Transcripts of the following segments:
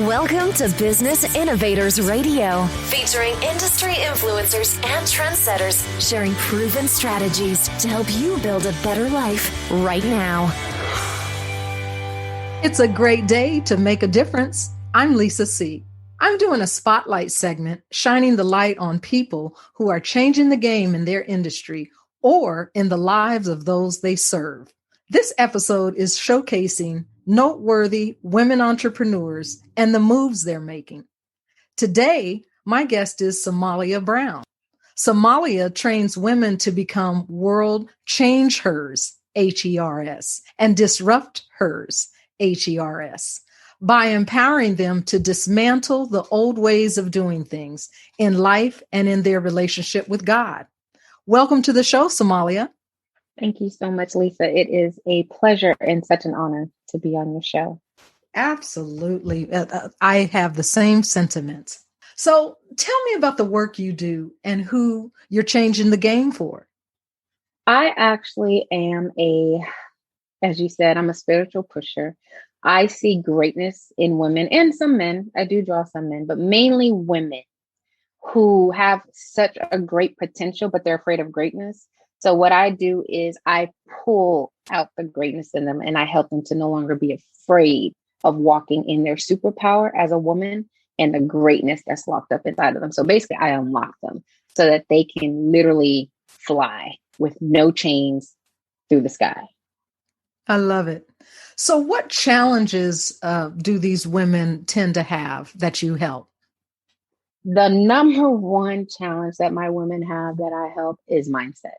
Welcome to Business Innovators Radio, featuring industry influencers and trendsetters sharing proven strategies to help you build a better life right now. It's a great day to make a difference. I'm Lisa C. I'm doing a spotlight segment shining the light on people who are changing the game in their industry or in the lives of those they serve. This episode is showcasing noteworthy women entrepreneurs and the moves they're making. Today, my guest is Somalia Brown. Somalia trains women to become World ChangeHers, HERS, and DisruptHers, HERS, by empowering them to dismantle the old ways of doing things in life and in their relationship with God. Welcome to the show, Somalia. Thank you so much, Lisa. It is a pleasure and such an honor to be on your show. Absolutely. I have the same sentiments. So tell me about the work you do and who you're changing the game for. I actually am as you said, I'm a spiritual pusher. I see greatness in women and some men. I do draw some men, but mainly women who have such a great potential, but they're afraid of greatness. So what I do is I pull out the greatness in them and I help them to no longer be afraid of walking in their superpower as a woman and the greatness that's locked up inside of them. So basically I unlock them so that they can literally fly with no chains through the sky. I love it. So what challenges do these women tend to have that you help? The number one challenge that my women have that I help is mindset.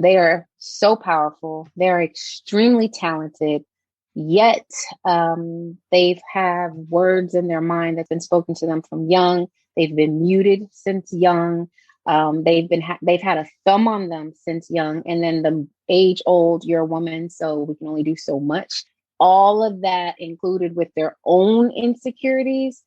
They are so powerful. They're extremely talented, yet they've had words in their mind that's been spoken to them from young. They've been muted since young. They've had a thumb on them since young. And then the age old, you're a woman, so we can only do so much. All of that included with their own insecurities.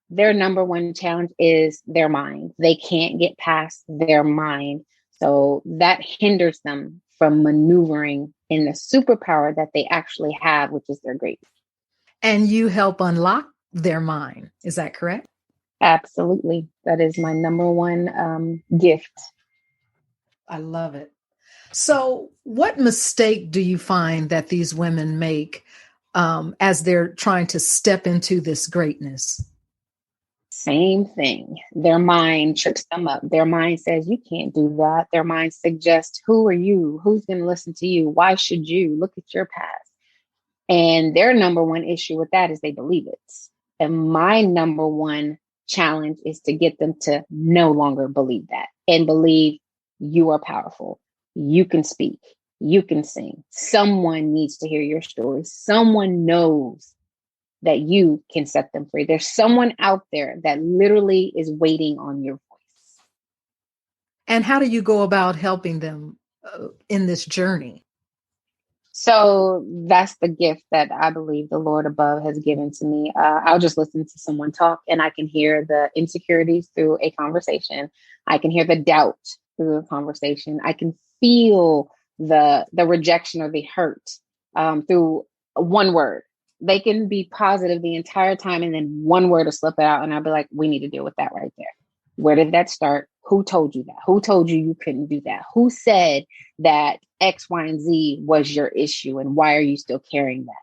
Their number one challenge is their mind. They can't get past their mind. So that hinders them from maneuvering in the superpower that they actually have, which is their greatness. And you help unlock their mind. Is that correct? Absolutely. That is my number one gift. I love it. So what mistake do you find that these women make as they're trying to step into this greatness? Same thing. Their mind trips them up. Their mind says, you can't do that. Their mind suggests, who are you? Who's going to listen to you? Why should you? Look at your past. And their number one issue with that is they believe it. And my number one challenge is to get them to no longer believe that and believe you are powerful. You can speak. You can sing. Someone needs to hear your story. Someone knows that you can set them free. There's someone out there that literally is waiting on your voice. And how do you go about helping them in this journey? So that's the gift that I believe the Lord above has given to me. I'll just listen to someone talk and I can hear the insecurities through a conversation. I can hear the doubt through a conversation. I can feel the rejection or the hurt through one word. They can be positive the entire time and then one word will slip out and I'll be like, we need to deal with that right there. Where did that start? Who told you that? Who told you you couldn't do that? Who said that X, Y, and Z was your issue and why are you still carrying that?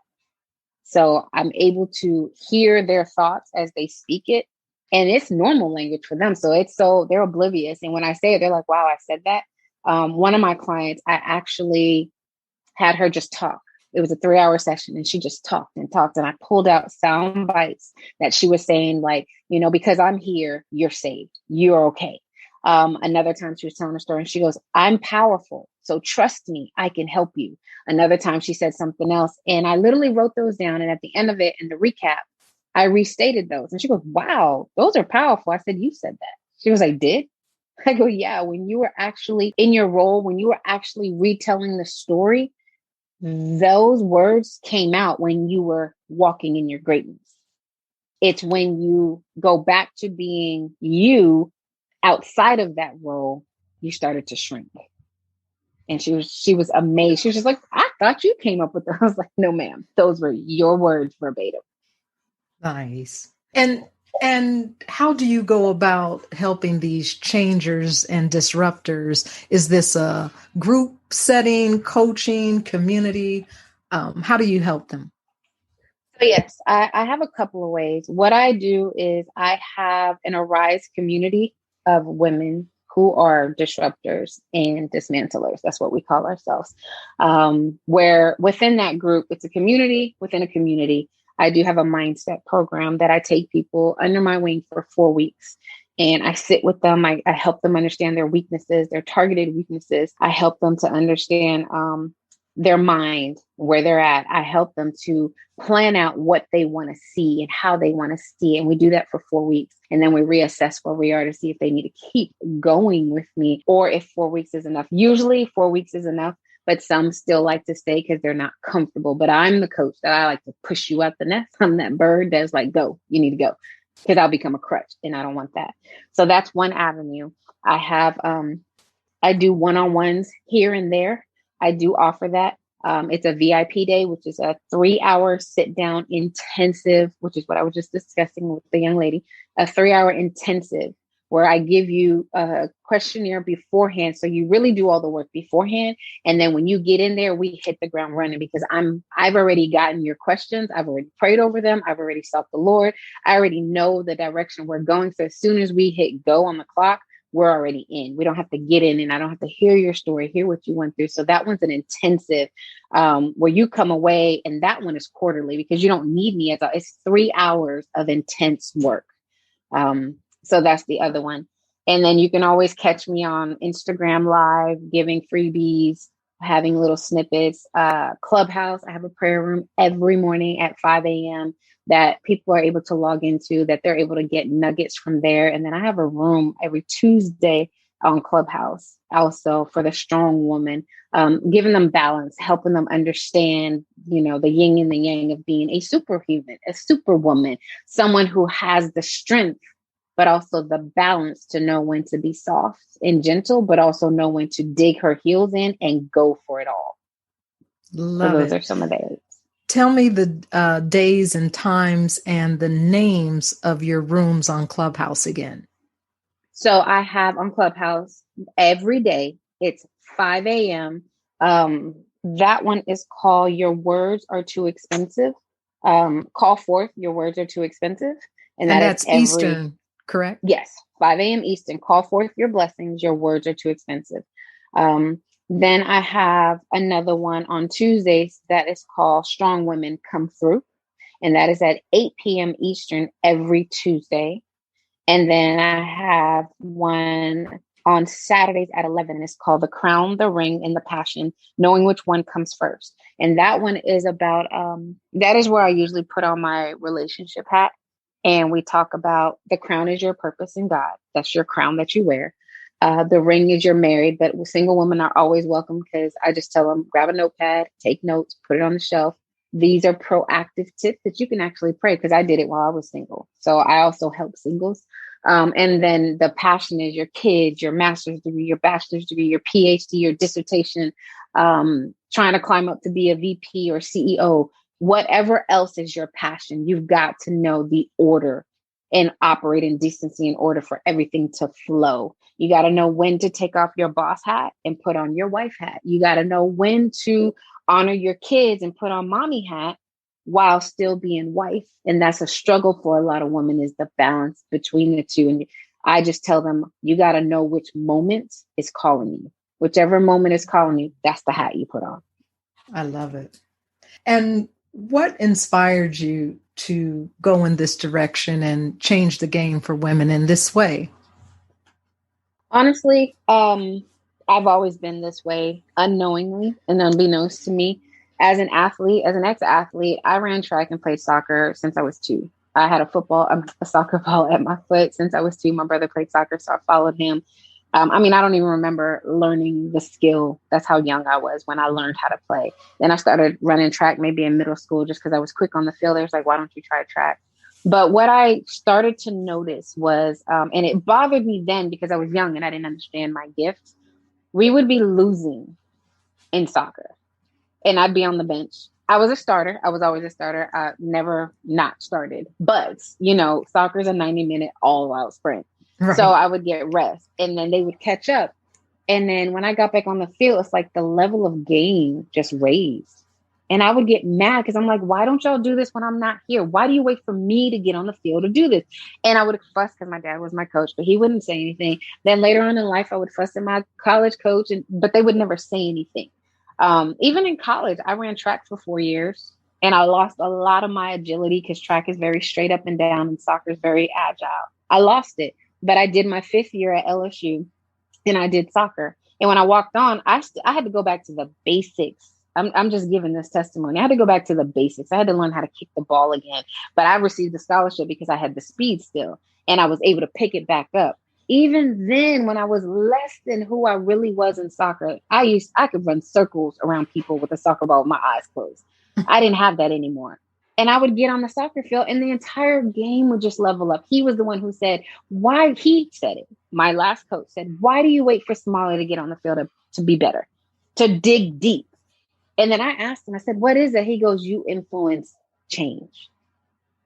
So I'm able to hear their thoughts as they speak it and it's normal language for them. So they're oblivious. And when I say it, they're like, wow, I said that. One of my clients, I actually had her just talk. It was a 3-hour session and she just talked and talked. And I pulled out sound bites that she was saying, like, because I'm here, you're saved. You're okay. Another time she was telling a story and she goes, I'm powerful. So trust me, I can help you. Another time she said something else. And I literally wrote those down. And at the end of it, in the recap, I restated those. And she goes, wow, those are powerful. I said, you said that. She was like, did? I go, yeah, when you were actually in your role, when you were actually retelling the story, those words came out when you were walking in your greatness. It's when you go back to being you outside of that role, you started to shrink. And she was amazed. She was just like, I thought you came up with that. I was like, no, ma'am, those were your words verbatim. Nice. And how do you go about helping these changers and disruptors? Is this a group setting, coaching, community? How do you help them? So yes, I have a couple of ways. What I do is I have an Arise community of women who are disruptors and dismantlers. That's what we call ourselves. Where within that group, it's a community within a community. I do have a mindset program that I take people under my wing for 4 weeks. And I sit with them. I help them understand their weaknesses, their targeted weaknesses. I help them to understand their mind, where they're at. I help them to plan out what they want to see and how they want to see it. And we do that for 4 weeks. And then we reassess where we are to see if they need to keep going with me or if 4 weeks is enough. Usually 4 weeks is enough, but some still like to stay because they're not comfortable. But I'm the coach that I like to push you out the nest. I'm that bird that's like, go, you need to go, because I'll become a crutch and I don't want that. So that's one avenue. I have, I do one-on-ones here and there. I do offer that. It's a VIP day, which is a 3-hour sit down intensive, which is what I was just discussing with the young lady, a 3-hour intensive where I give you a questionnaire beforehand. So you really do all the work beforehand. And then when you get in there, we hit the ground running because I've already gotten your questions. I've already prayed over them. I've already sought the Lord. I already know the direction we're going. So as soon as we hit go on the clock, we're already in. We don't have to get in and I don't have to hear your story, hear what you went through. So that one's an intensive where you come away, and that one is quarterly because you don't need me. It's 3 hours of intense work. So that's the other one. And then you can always catch me on Instagram Live, giving freebies, having little snippets. Clubhouse, I have a prayer room every morning at 5 a.m. that people are able to log into, that they're able to get nuggets from there. And then I have a room every Tuesday on Clubhouse, also for the strong woman, giving them balance, helping them understand, the yin and the yang of being a superhuman, a superwoman, someone who has the strength, but also the balance to know when to be soft and gentle, but also know when to dig her heels in and go for it all. Love so those it. are some of those. Tell me the days and times and the names of your rooms on Clubhouse again. So I have on Clubhouse every day. It's 5 a.m. That one is called Your Words Are Too Expensive. Call forth, Your Words Are Too Expensive. And that's Eastern, correct? Yes, 5 a.m. Eastern. Call forth your blessings. Your words are too expensive. Then I have another one on Tuesdays that is called Strong Women Come Through. And that is at 8 p.m. Eastern every Tuesday. And then I have one on Saturdays at 11. And it's called The Crown, the Ring, and the Passion, knowing which one comes first. And that one is about, that is where I usually put on my relationship hat. And we talk about the crown is your purpose in God. That's your crown that you wear. The ring is your married, but single women are always welcome because I just tell them, grab a notepad, take notes, put it on the shelf. These are proactive tips that you can actually pray, because I did it while I was single. So I also help singles. And then the passion is your kids, your master's degree, your bachelor's degree, your PhD, your dissertation, trying to climb up to be a VP or CEO, whatever else is your passion. You've got to know the order and operate in decency in order for everything to flow. You got to know when to take off your boss hat and put on your wife hat. You got to know when to honor your kids and put on mommy hat while still being wife. And that's a struggle for a lot of women, is the balance between the two. And I just tell them, you got to know which moment is calling you. Whichever moment is calling you, that's the hat you put on. I love it. And what inspired you to go in this direction and change the game for women in this way? Honestly, I've always been this way, unknowingly and unbeknownst to me. As an athlete, as an ex-athlete, I ran track and played soccer since I was 2. I had a soccer ball at my foot since I was 2. My brother played soccer, so I followed him. I don't even remember learning the skill. That's how young I was when I learned how to play. Then I started running track maybe in middle school just because I was quick on the field. They was like, why don't you try track? But what I started to notice was, and it bothered me then because I was young and I didn't understand my gift. We would be losing in soccer and I'd be on the bench. I was a starter. I was always a starter. I never not started. But, you know, soccer is a 90-minute all-out sprint. Right. So I would get rest and then they would catch up. And then when I got back on the field, it's like the level of game just raised. And I would get mad because I'm like, why don't y'all do this when I'm not here? Why do you wait for me to get on the field to do this? And I would fuss because my dad was my coach, but he wouldn't say anything. Then later on in life, I would fuss at my college coach, but they would never say anything. Even in college, I ran track for 4 years and I lost a lot of my agility because track is very straight up and down and soccer is very agile. I lost it, but I did my 5th year at LSU and I did soccer. And when I walked on, I had to go back to the basics. I'm just giving this testimony. I had to go back to the basics. I had to learn how to kick the ball again, but I received the scholarship because I had the speed still and I was able to pick it back up. Even then, when I was less than who I really was in soccer, I could run circles around people with a soccer ball with my eyes closed. I didn't have that anymore. And I would get on the soccer field and the entire game would just level up. He was the one who said, why he said it. My last coach said, why do you wait for Somalia to get on the field to be better, to dig deep? And then I asked him, I said, what is it? He goes, you influence change.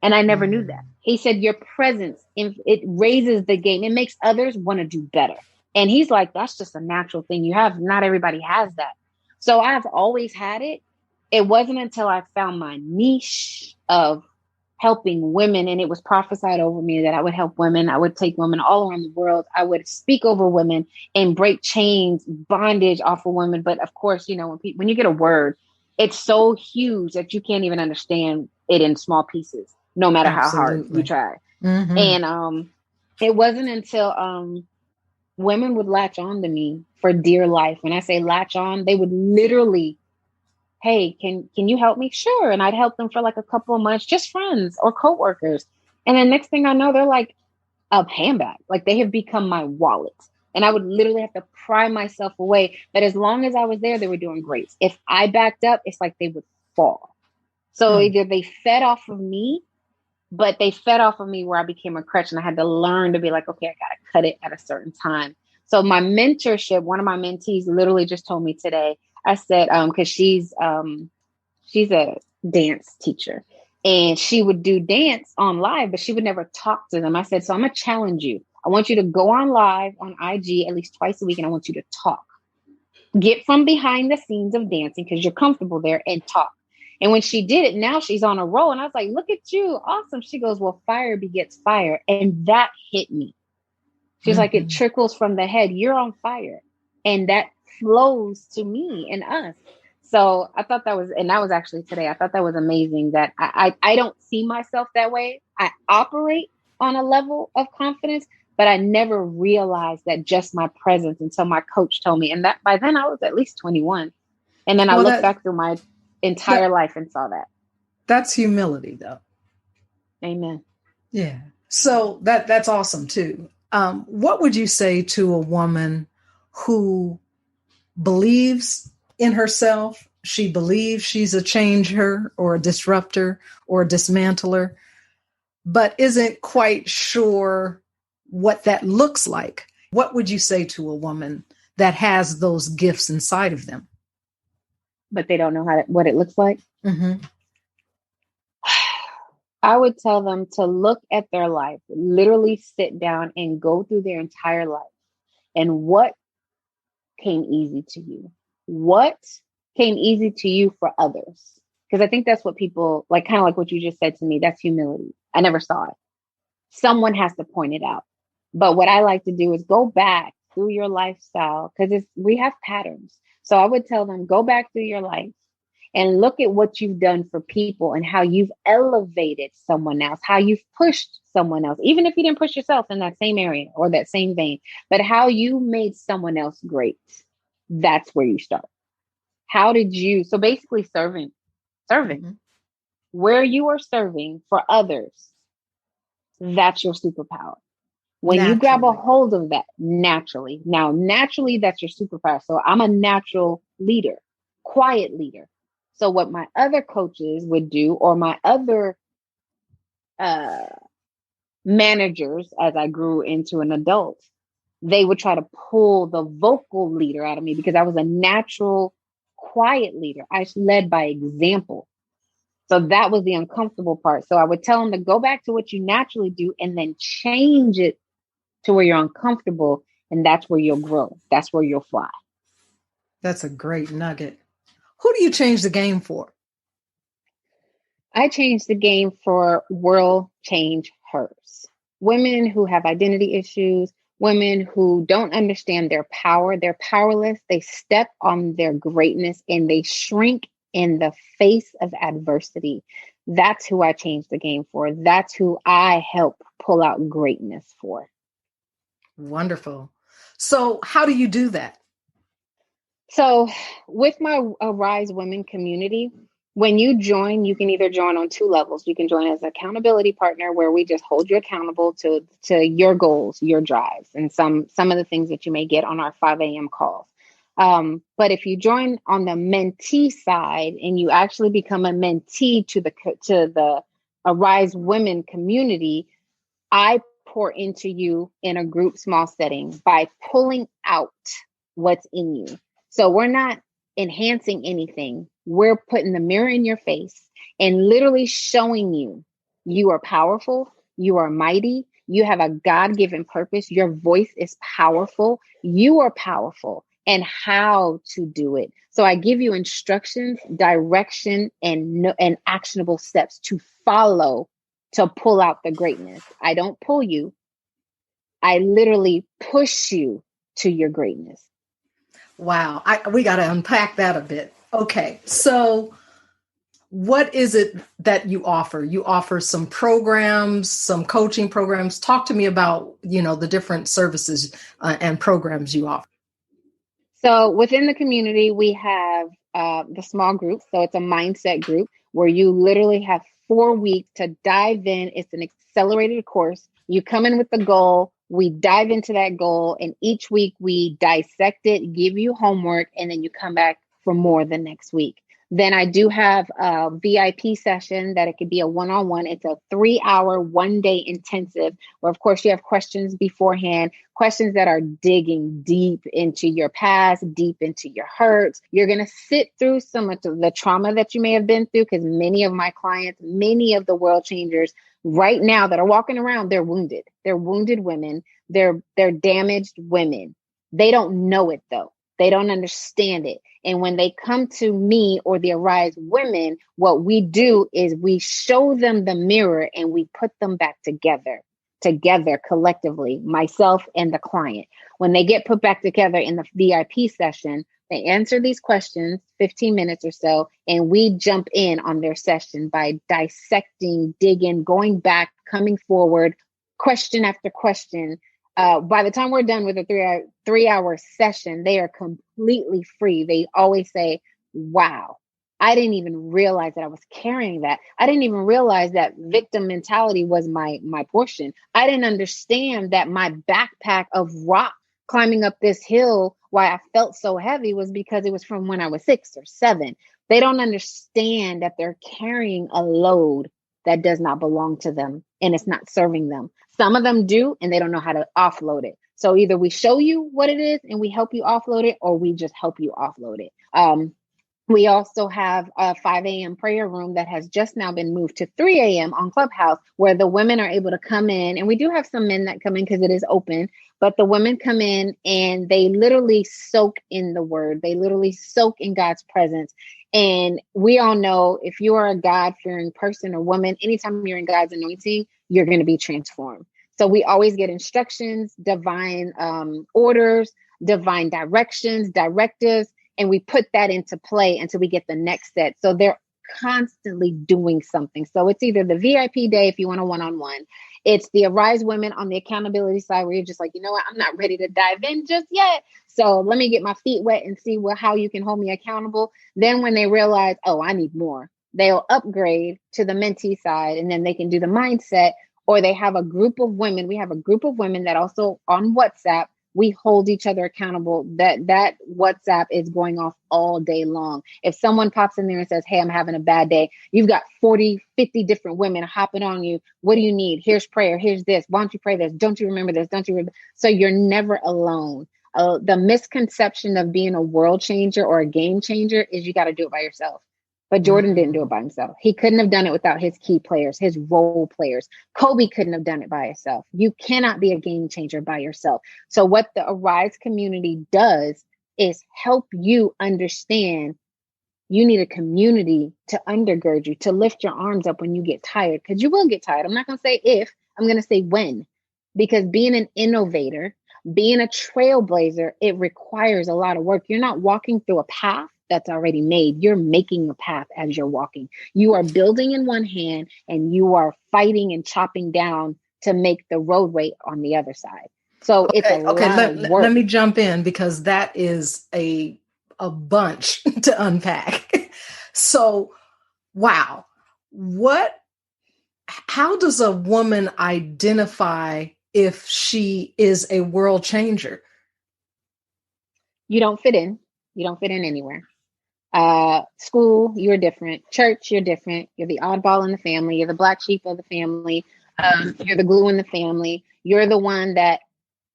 And I never knew that. He said, your presence, it raises the game. It makes others want to do better. And he's like, that's just a natural thing you have. Not everybody has that. So I've always had it. It wasn't until I found my niche of helping women, and it was prophesied over me that I would help women. I would take women all around the world. I would speak over women and break chains, bondage off of women. But of course, you know, when you get a word, it's so huge that you can't even understand it in small pieces, no matter how hard you try. Mm-hmm. And it wasn't until women would latch on to me for dear life. When I say latch on, they would literally, hey, can you help me? Sure. And I'd help them for like a couple of months, just friends or coworkers. And then next thing I know, they're like a handbag. Like they have become my wallet. And I would literally have to pry myself away. But as long as I was there, they were doing great. If I backed up, it's like they would fall. So either they fed off of me, but they fed off of me where I became a crutch and I had to learn to be like, okay, I got to cut it at a certain time. So my mentorship, one of my mentees literally just told me today, I said, cause she's a dance teacher and she would do dance on live, but she would never talk to them. I said, so I'm going to challenge you. I want you to go on live on IG at least twice a week. And I want you to talk, get from behind the scenes of dancing cause you're comfortable there and talk. And when she did it, now she's on a roll. And I was like, look at you. Awesome. She goes, well, fire begets fire. And that hit me. She's like, it trickles from the head. You're on fire. And that flows to me and us. So I thought that was actually today. I thought that was amazing that I don't see myself that way. I operate on a level of confidence, but I never realized that just my presence until my coach told me. And that by then I was at least 21. And then I looked back through my entire life and saw that. That's humility though. Amen. Yeah. So that's awesome too. What would you say to a woman who believes in herself? She believes she's a changer or a disruptor or a dismantler, but isn't quite sure what that looks like. What would you say to a woman that has those gifts inside of them, but they don't know what it looks like? Mm-hmm. I would tell them to look at their life, literally sit down and go through their entire life. And what came easy to you? What came easy to you for others? Because I think that's what people like, kind of like what you just said to me. That's humility. I never saw it. Someone has to point it out. But what I like to do is go back through your lifestyle because we have patterns. So I would tell them, go back through your life and look at what you've done for people and how you've elevated someone else, how you've pushed someone else, even if you didn't push yourself in that same area or that same vein, but how you made someone else great. That's where you start. How did you, so basically serving, where you are serving for others, that's your superpower. When you grab a hold of that naturally, that's your superpower. So I'm a natural leader, quiet leader. So what my other coaches would do, or my other managers, as I grew into an adult, they would try to pull the vocal leader out of me because I was a natural quiet leader. I led by example. So that was the uncomfortable part. So I would tell them to go back to what you naturally do and then change it to where you're uncomfortable. And that's where you'll grow. That's where you'll fly. That's a great nugget. Who do you change the game for? I changed the game for World ChangHers. Women who have identity issues, women who don't understand their power, they're powerless, they step on their greatness and they shrink in the face of adversity. That's who I changed the game for. That's who I help pull out greatness for. Wonderful. So how do you do that? So with my Arise Women community, when you join, you can either join on two levels. You can join as an accountability partner, where we just hold you accountable to your goals, your drives, and some of the things that you may get on our 5 a.m. calls. But if you join on the mentee side and you actually become a mentee to the Arise Women community, I pour into you in a group small setting by pulling out what's in you. So we're not enhancing anything. We're putting the mirror in your face and literally showing you you are powerful, you are mighty, you have a God-given purpose, your voice is powerful, you are powerful, and how to do it. So I give you instructions, direction, and actionable steps to follow to pull out the greatness. I don't pull you. I literally push you to your greatness. Wow. We got to unpack that a bit. Okay. So what is it that you offer? You offer some programs, some coaching programs. Talk to me about, the different services and programs you offer. So within the community, we have the small group. So it's a mindset group where you literally have 4 weeks to dive in. It's an accelerated course. You come in with the goal. We dive into that goal, and each week we dissect it, give you homework, and then you come back for more the next week. Then I do have a VIP session that it could be a one-on-one. It's a 3-hour, 1-day intensive where, of course, you have questions beforehand, questions that are digging deep into your past, deep into your hurts. You're going to sit through some of the trauma that you may have been through, because many of my clients, many of the world changers right now that are walking around, they're wounded. They're wounded women. They're damaged women. They don't know it, though. They don't understand it. And when they come to me or the Arise Women, what we do is we show them the mirror and we put them back together collectively, myself and the client. When they get put back together in the VIP session, they answer these questions, 15 minutes or so, and we jump in on their session by dissecting, digging, going back, coming forward, question after question. By the time we're done with a 3-hour session, they are completely free. They always say, wow, I didn't even realize that I was carrying that. I didn't even realize that victim mentality was my portion. I didn't understand that my backpack of rock climbing up this hill, why I felt so heavy, was because it was from when I was 6 or 7. They don't understand that they're carrying a load that does not belong to them and it's not serving them. Some of them do, and they don't know how to offload it. So either we show you what it is and we help you offload it, or we just help you offload it. We also have a 5 a.m. prayer room that has just now been moved to 3 a.m. on Clubhouse, where the women are able to come in. And we do have some men that come in because it is open, but the women come in and they literally soak in the word. They literally soak in God's presence. And we all know, if you are a God-fearing person or woman, anytime you're in God's anointing, you're going to be transformed. So we always get instructions, divine orders, divine directions, directives, and we put that into play until we get the next set. So they're constantly doing something. So it's either the VIP day if you want a one-on-one. It's the Arise Women on the accountability side, where you're just like, you know what, I'm not ready to dive in just yet. So let me get my feet wet and see how you can hold me accountable. Then when they realize, oh, I need more, they'll upgrade to the mentee side, and then they can do the mindset, or they have a group of women. We have a group of women that also on WhatsApp, we hold each other accountable. That WhatsApp is going off all day long. If someone pops in there and says, hey, I'm having a bad day, you've got 40, 50 different women hopping on you. What do you need? Here's prayer. Here's this. Why don't you pray this? Don't you remember this? Don't you remember? So you're never alone. The misconception of being a world changer or a game changer is you got to do it by yourself. But Jordan didn't do it by himself. He couldn't have done it without his key players, his role players. Kobe couldn't have done it by himself. You cannot be a game changer by yourself. So what the Arise community does is help you understand you need a community to undergird you, to lift your arms up when you get tired, because you will get tired. I'm not going to say if, I'm going to say when, because being an innovator, being a trailblazer, it requires a lot of work. You're not walking through a path that's already made. You're making a path as you're walking. You are building in one hand and you are fighting and chopping down to make the roadway on the other side. So it's a lot of work. Let me jump in, because that is a bunch to unpack. So, wow. How does a woman identify if she is a world changer? You don't fit in. You don't fit in anywhere. School, you're different. Church, you're different. You're the oddball in the family. You're the black sheep of the family. You're the glue in the family. You're the one that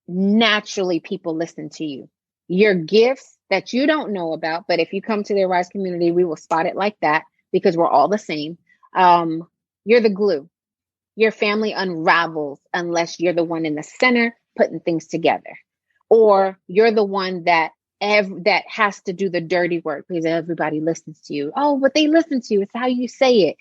naturally people listen to you. Your gifts that you don't know about, but if you come to the Rise community, we will spot it like that, because we're all the same. You're the glue. Your family unravels unless you're the one in the center putting things together, or you're the one that has to do the dirty work because everybody listens to you. Oh, but they listen to you. It's how you say it.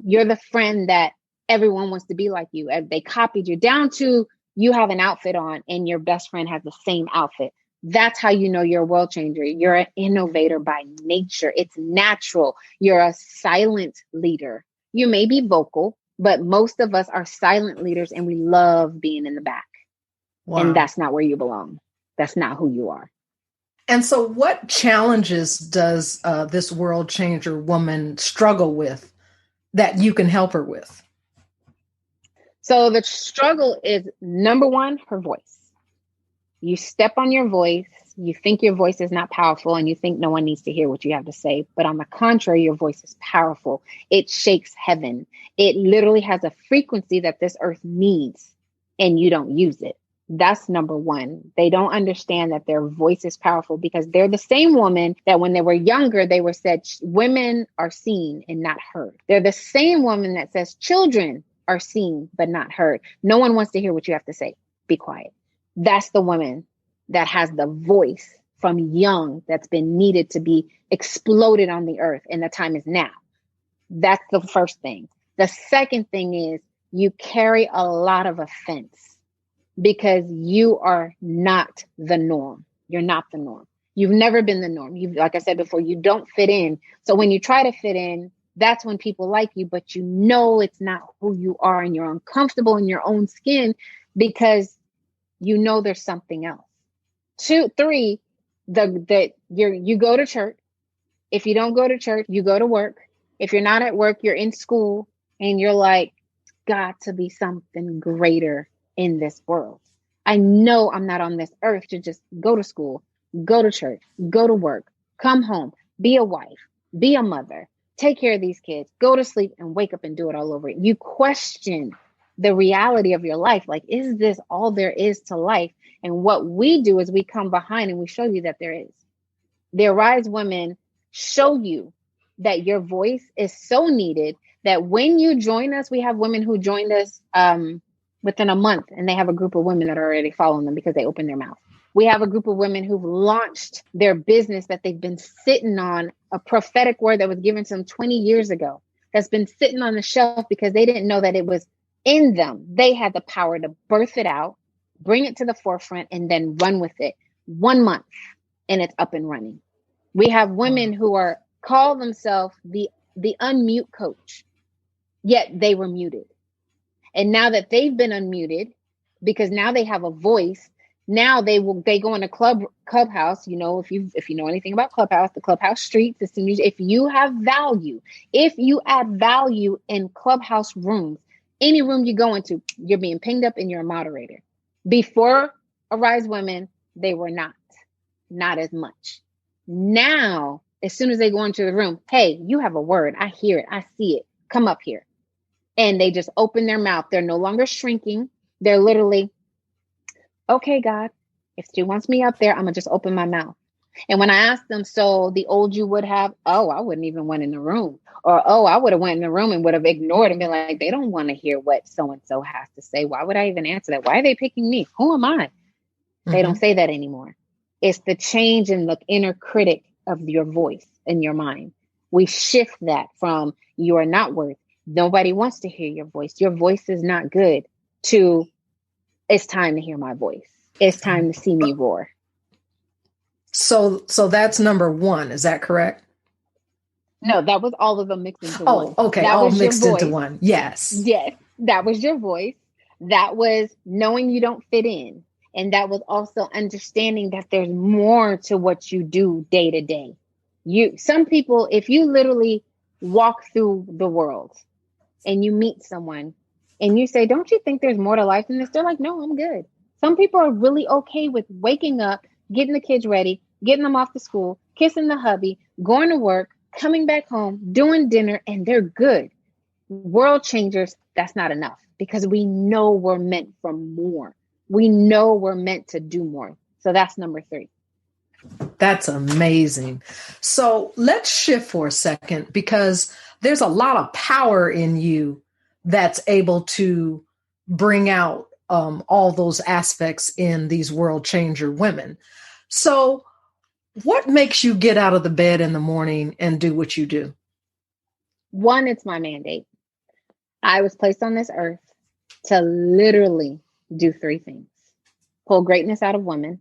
You're the friend that everyone wants to be like you. They copied you down to you have an outfit on and your best friend has the same outfit. That's how you know you're a world changer. You're an innovator by nature. It's natural. You're a silent leader. You may be vocal, but most of us are silent leaders and we love being in the back. Wow. And that's not where you belong. That's not who you are. And so what challenges does this world changer woman struggle with that you can help her with? So the struggle is, number one, her voice. You step on your voice, you think your voice is not powerful, and you think no one needs to hear what you have to say. But on the contrary, your voice is powerful. It shakes heaven. It literally has a frequency that this earth needs, and you don't use it. That's number one. They don't understand that their voice is powerful, because they're the same woman that when they were younger, they were said women are seen and not heard. They're the same woman that says children are seen but not heard. No one wants to hear what you have to say. Be quiet. That's the woman that has the voice from young that's been needed to be exploded on the earth, and the time is now. That's the first thing. The second thing is you carry a lot of offense because you are not the norm. You're not the norm. You've never been the norm. Like I said before, you don't fit in. So when you try to fit in, that's when people like you, but you know it's not who you are, and you're uncomfortable in your own skin because you know there's something else. 2, 3, you go to church. If you don't go to church, you go to work. If you're not at work, you're in school, and you're like, got to be something greater in this world. I know I'm not on this earth to just go to school, go to church, go to work, come home, be a wife, be a mother, take care of these kids, go to sleep and wake up and do it all over. You question the reality of your life. Like, is this all there is to life? And what we do is we come behind and we show you that there is. The Arise women show you that your voice is so needed that when you join us, we have women who joined us within a month, and they have a group of women that are already following them because they opened their mouth. We have a group of women who've launched their business that they've been sitting on, a prophetic word that was given to them 20 years ago, that's been sitting on the shelf because they didn't know that it was in them. They had the power to birth it out, bring it to the forefront, and then run with it. 1 month, and it's up and running. We have women who call themselves the unmute coach, yet they were muted. And now that they've been unmuted, because now they have a voice, now they go into Clubhouse. You know, if you know anything about Clubhouse, the Clubhouse streets, if you have value, if you add value in Clubhouse rooms, any room you go into, you're being pinged up and you're a moderator. Before Arise Women, they were not as much. Now, as soon as they go into the room, hey, you have a word. I hear it. I see it. Come up here. And they just open their mouth. They're no longer shrinking. They're literally, okay, God, if she wants me up there, I'm going to just open my mouth. And when I asked them, so the old you would have, oh, I wouldn't even went in the room. Or, oh, I would have went in the room and would have ignored and been like, they don't want to hear what so-and-so has to say. Why would I even answer that? Why are they picking me? Who am I? They don't say that anymore. It's the change in the inner critic of your voice and your mind. We shift that from you are not worth. Nobody wants to hear your voice. Your voice is not good to it's time to hear my voice. It's time to see me roar. So that's number one. Is that correct? No, that was all of them mixed into one. Oh, okay. That all was mixed your into voice. one. Yes. Yes. That was your voice. That was knowing you don't fit in. And that was also understanding that there's more to what you do day to day. Some people, if you literally walk through the world and you meet someone and you say, don't you think there's more to life than this? They're like, no, I'm good. Some people are really okay with waking up, getting the kids ready, getting them off to school, kissing the hubby, going to work, coming back home, doing dinner, and they're good. World changers, that's not enough because we know we're meant for more. We know we're meant to do more. So that's number 3. That's amazing. So let's shift for a second because there's a lot of power in you that's able to bring out all those aspects in these world changer women. So what makes you get out of the bed in the morning and do what you do? One, it's my mandate. I was placed on this earth to literally do 3 things. Pull greatness out of women,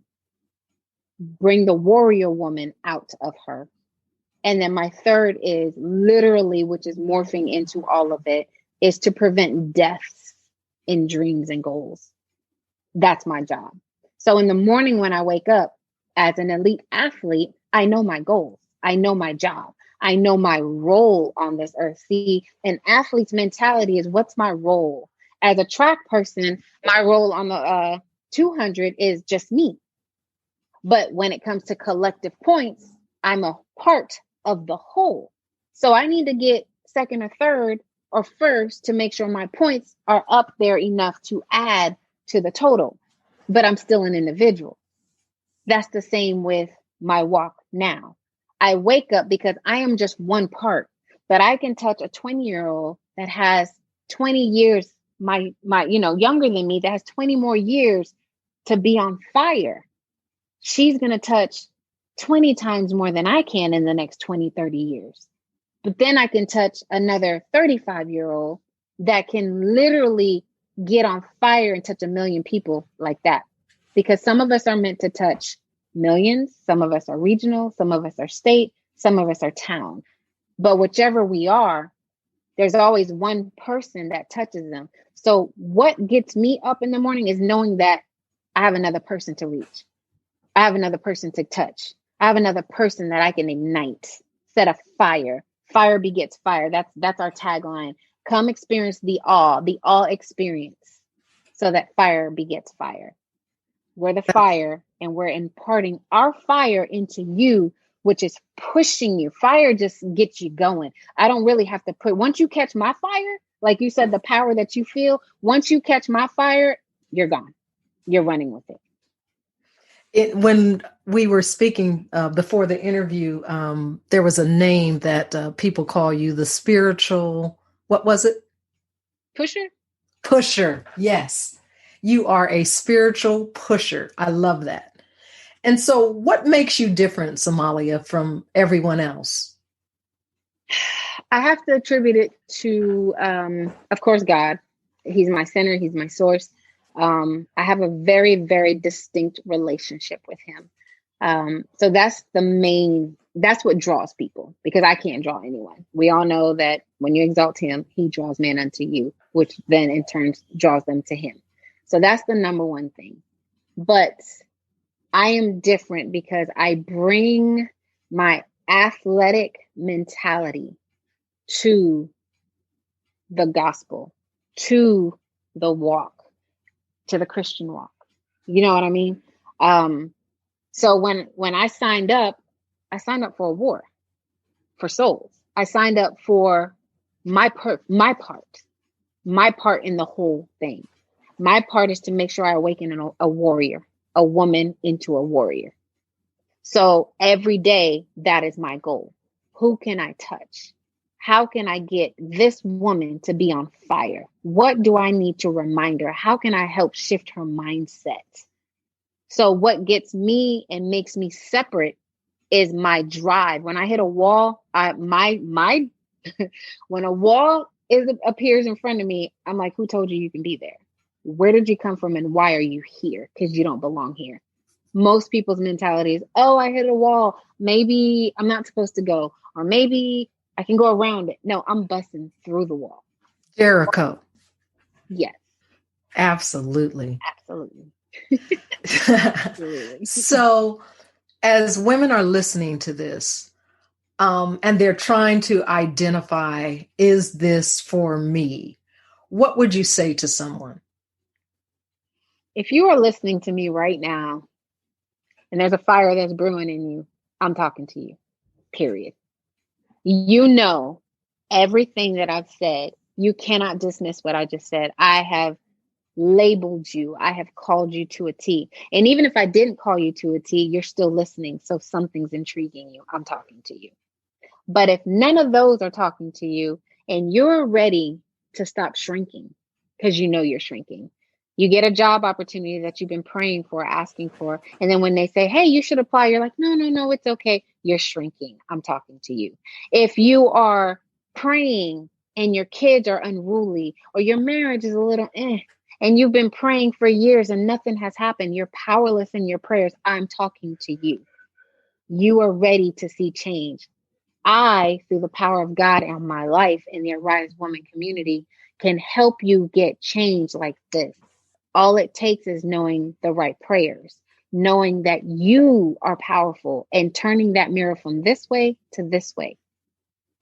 bring the warrior woman out of her. And then my third is literally, which is morphing into all of it, is to prevent deaths in dreams and goals. That's my job. So in the morning when I wake up as an elite athlete, I know my goals. I know my job. I know my role on this earth. See, an athlete's mentality is what's my role? As a track person, my role on the 200 is just me. But when it comes to collective points, I'm a part of the whole. So I need to get second or third or first to make sure my points are up there enough to add to the total. But I'm still an individual. That's the same with my walk now. I wake up because I am just one part, but I can touch a 20-year-old that has 20 years, my younger than me, that has 20 more years to be on fire. She's going to touch 20 times more than I can in the next 20, 30 years. But then I can touch another 35-year-old that can literally get on fire and touch 1 million people like that. Because some of us are meant to touch millions. Some of us are regional. Some of us are state. Some of us are town. But whichever we are, there's always one person that touches them. So what gets me up in the morning is knowing that I have another person to reach. I have another person to touch. I have another person that I can ignite, set a fire. Fire begets fire. That's our tagline. Come experience the all experience, so that fire begets fire. We're the fire, and we're imparting our fire into you, which is pushing you. Fire just gets you going. I don't really have to once you catch my fire, like you said, the power that you feel, once you catch my fire, you're gone. You're running with it. When we were speaking before the interview, there was a name that people call you, the spiritual, what was it? PushHer? PushHer, yes. You are a spiritual pusher. I love that. And so what makes you different, Somalia, from everyone else? I have to attribute it to, of course, God. He's my center. He's my source. I have a very, very distinct relationship with him. So that's that's what draws people, because I can't draw anyone. We all know that when you exalt him, he draws man unto you, which then in turn draws them to him. So that's the number one thing. But I am different because I bring my athletic mentality to the gospel, to the walk, to the Christian walk. You know what I mean? So when I signed up for a war for souls. I signed up for my part in the whole thing. My part is to make sure I awaken a warrior, a woman into a warrior. So every day, that is my goal. Who can I touch? How can I get this woman to be on fire? What do I need to remind her? How can I help shift her mindset? So what gets me and makes me separate is my drive. When I hit a wall, when a wall appears in front of me, I'm like, who told you you can be there? Where did you come from and why are you here? Because you don't belong here. Most people's mentality is, oh, I hit a wall. Maybe I'm not supposed to go, or maybe I can go around it. No, I'm busting through the wall. Jericho. Yes. Absolutely. Absolutely. Absolutely. So as women are listening to this, and they're trying to identify, is this for me? What would you say to someone? If you are listening to me right now and there's a fire that's brewing in you, I'm talking to you, period. You know everything that I've said. You cannot dismiss what I just said. I have labeled you. I have called you to a T. And even if I didn't call you to a T, you're still listening. So something's intriguing you. I'm talking to you. But if none of those are talking to you and you're ready to stop shrinking, because you know you're shrinking, you get a job opportunity that you've been praying for, asking for. And then when they say, hey, you should apply, you're like, no, it's okay. You're shrinking. I'm talking to you. If you are praying and your kids are unruly or your marriage is a little and you've been praying for years and nothing has happened, you're powerless in your prayers, I'm talking to you. You are ready to see change. I, through the power of God in my life in the Arise Woman community, can help you get change like this. All it takes is knowing the right prayers, knowing that you are powerful and turning that mirror from this way to this way.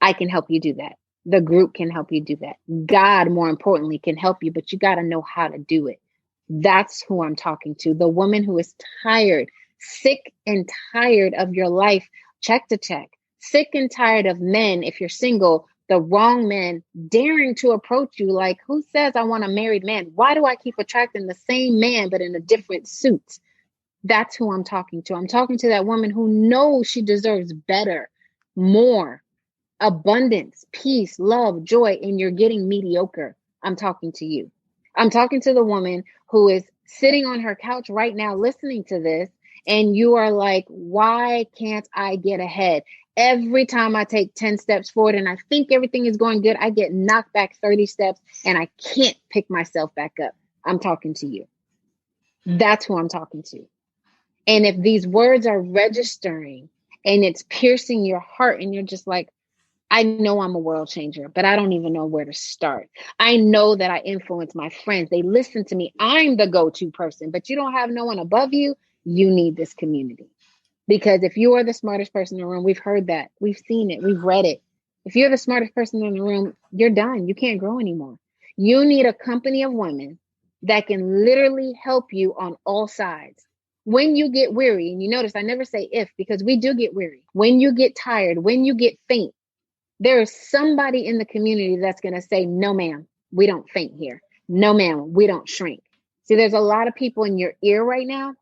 I can help you do that. The group can help you do that. God, more importantly, can help you, but you got to know how to do it. That's who I'm talking to. The woman who is tired, sick and tired of your life, check to check. Sick and tired of men, if you're single, the wrong men daring to approach you like, who says I want a married man? Why do I keep attracting the same man but in a different suit? That's who I'm talking to. I'm talking to that woman who knows she deserves better, more, abundance, peace, love, joy, and you're getting mediocre. I'm talking to you. I'm talking to the woman who is sitting on her couch right now listening to this, and you are like, why can't I get ahead? Every time I take 10 steps forward and I think everything is going good, I get knocked back 30 steps and I can't pick myself back up. I'm talking to you. That's who I'm talking to. And if these words are registering and it's piercing your heart and you're just like, I know I'm a world changer, but I don't even know where to start. I know that I influence my friends. They listen to me. I'm the go-to person, but you don't have no one above you. You need this community. Because if you are the smartest person in the room, we've heard that. We've seen it. We've read it. If you're the smartest person in the room, you're done. You can't grow anymore. You need a company of women that can literally help you on all sides. When you get weary, and you notice I never say if, because we do get weary. When you get tired, when you get faint, there is somebody in the community that's going to say, no, ma'am, we don't faint here. No, ma'am, we don't shrink. See, there's a lot of people in your ear right now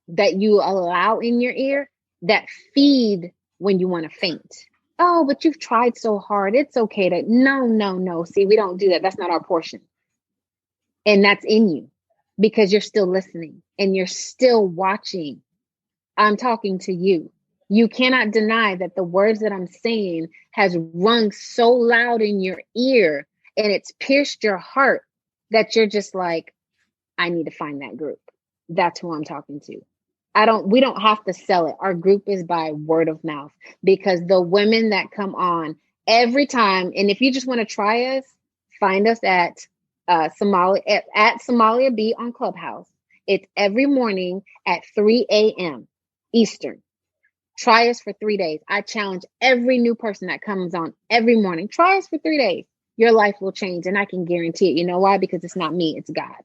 that you allow in your ear that feed when you want to faint. Oh, but you've tried so hard. It's okay to, no. See, we don't do that. That's not our portion. And that's in you because you're still listening and you're still watching. I'm talking to you. You cannot deny that the words that I'm saying has rung so loud in your ear and it's pierced your heart that you're just like, I need to find that group. That's who I'm talking to. We don't have to sell it. Our group is by word of mouth because the women that come on every time, and if you just want to try us, find us at Somalia B on Clubhouse. It's every morning at 3 a.m. Eastern. Try us for 3 days. I challenge every new person that comes on every morning. Try us for 3 days. Your life will change. And I can guarantee it. You know why? Because it's not me, it's God.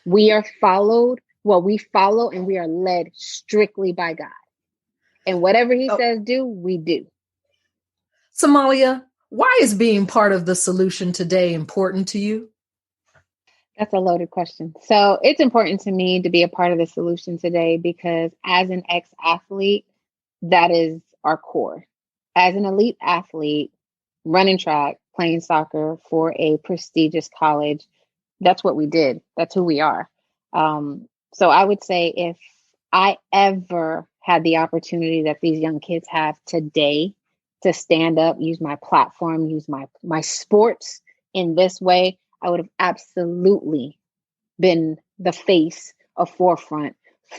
We follow and we are led strictly by God. And whatever he says do, we do. Somalia, why is being part of the solution today important to you? That's a loaded question. So it's important to me to be a part of the solution today because as an ex-athlete, that is our core. As an elite athlete, running track, playing soccer for a prestigious college, that's what we did. That's who we are. So I would say if I ever had the opportunity that these young kids have today to stand up, use my platform, use my sports in this way, I would have absolutely been the face of forefront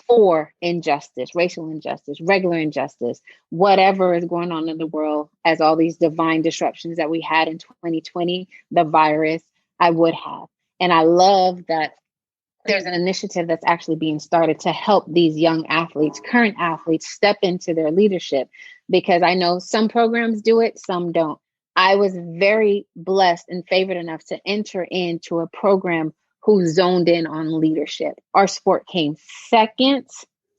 for injustice, racial injustice, regular injustice, whatever is going on in the world, as all these divine disruptions that we had in 2020, the virus, I would have. And I love that there's an initiative that's actually being started to help these young athletes, current athletes, step into their leadership, because I know some programs do it, some don't. I was very blessed and favored enough to enter into a program who zoned in on leadership. Our sport came second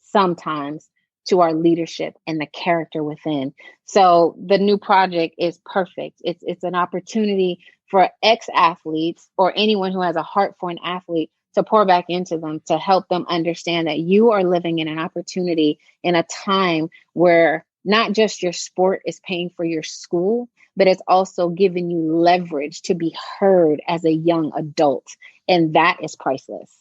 sometimes to our leadership and the character within. So the new project is perfect. It's an opportunity for ex-athletes or anyone who has a heart for an athlete to pour back into them, to help them understand that you are living in an opportunity in a time where not just your sport is paying for your school, but it's also giving you leverage to be heard as a young adult. And that is priceless.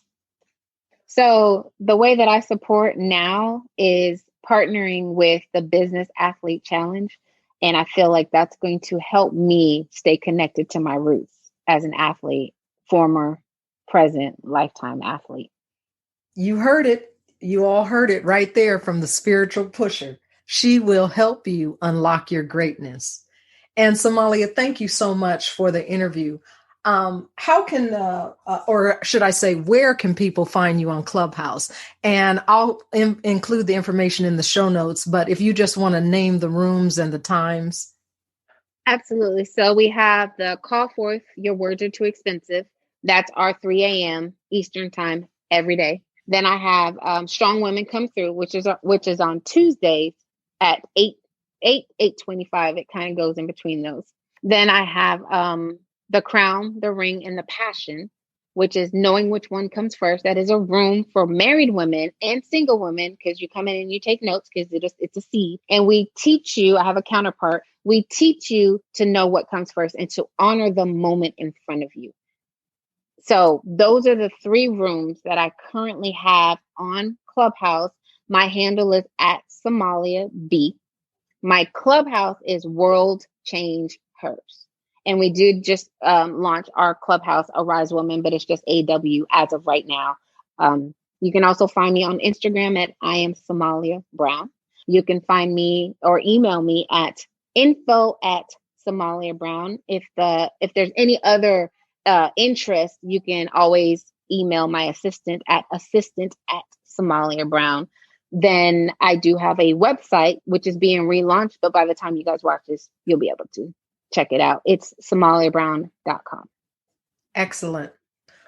So the way that I support now is partnering with the Business Athlete Challenge. And I feel like that's going to help me stay connected to my roots as an athlete, former, present, lifetime athlete. You heard it. You all heard it right there from the spiritual pusher. She will help you unlock your greatness. And Somalia, thank you so much for the interview. How can, or should I say, where can people find you on Clubhouse? And I'll include the information in the show notes, but if you just want to name the rooms and the times. Absolutely. So we have the Call Forth, Your Words Are Too Expensive. That's our 3 a.m. Eastern time every day. Then I have Strong Women Come Through, which is on Tuesdays at 8:25. It kind of goes in between those. Then I have The Crown, The Ring, and The Passion, which is knowing which one comes first. That is a room for married women and single women, because you come in and you take notes because it's a seed. And we teach you, I have a counterpart, we teach you to know what comes first and to honor the moment in front of you. So those are the 3 rooms that I currently have on Clubhouse. My handle is at Somalia B. My Clubhouse is World ChangHers. And we did just launch our Clubhouse, Arise Woman, but it's just AW as of right now. You can also find me on Instagram at I am Somalia Brown. You can find me or email me at info@Somalia Brown. If there's any other interest, you can always email my assistant at Somalia Brown. Then I do have a website, which is being relaunched, but by the time you guys watch this, you'll be able to check it out. It's somaliabrown.com. Excellent.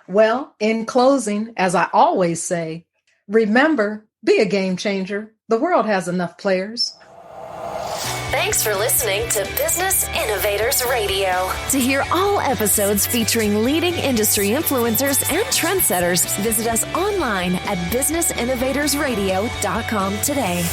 Well, in closing, as I always say, remember, be a game changer. The world has enough players. Thanks for listening to Business Innovators Radio. To hear all episodes featuring leading industry influencers and trendsetters, visit us online at businessinnovatorsradio.com today.